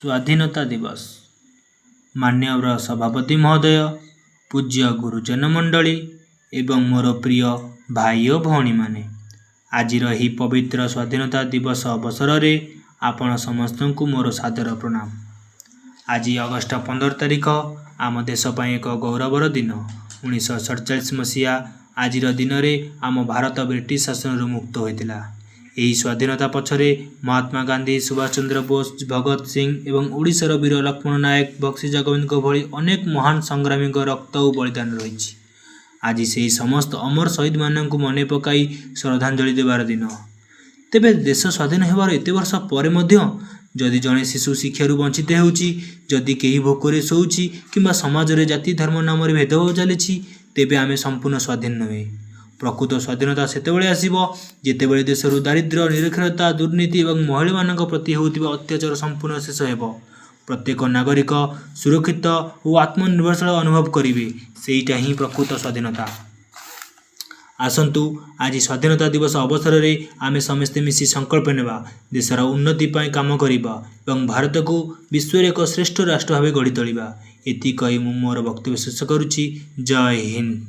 स्वाधीनता दिवस मान्यवर सभापति महोदय, पूज्य गुरुजन मंडली एवं मोर प्रिय भाई और भौणी माने, आज ही पवित्र स्वाधीनता दिवस अवसर में आपण समस्त को मोर सादर प्रणाम। आज अगस्ट 15 तारिख आम देश एक गौरवर दिन। 1947 मसीहा आज दिन में आम भारत ब्रिटिश शासन मुक्त होता। यही स्वाधीनता पछरे महात्मा गांधी, सुभाष चंद्र बोस, भगत सिंह एवं ओडिशार वीर लक्ष्मण नायक, बक्सी जगबंधु भली अनेक महान संग्रामी रक्त और बलिदान रही। आज से समस्त अमर शहीद मानक मन पकाई श्रद्धांजलि देवार दिन। तेबे देश स्वाधीन होवार एत वर्ष पर जदि जड़े शिशु शिक्षारू वंचित होउची, जदि केही भोकरे शोउची किंबा समाज रे जाति धर्म नाम भेदभाव चली, तेबे आमे संपूर्ण स्वाधीन नुहे। प्रकृत स्वाधीनता सेतेबेले आसीबो जेतेबेले देशरू दारिद्र्य, निरक्षरता, दुर्नीति और महिला मानक प्रति होउतिबा अत्याचार संपूर्ण शेष हेबो। प्रत्येक नागरिक सुरक्षित और आत्मनिर्भरशील अनुभव करिवे, सेईटा ही प्रकृत स्वाधीनता। आसंतु आज स्वाधीनता दिवस अवसर में आमे समस्ते मिसी संकल्प नेबा देशर उन्नति पाई काम करिबा एवं भारत को विश्व एक श्रेष्ठ राष्ट्र भाव गढ़ी तोलिबा। एति कही मु मोर वक्तव्य शेष करुछि। जय हिंद।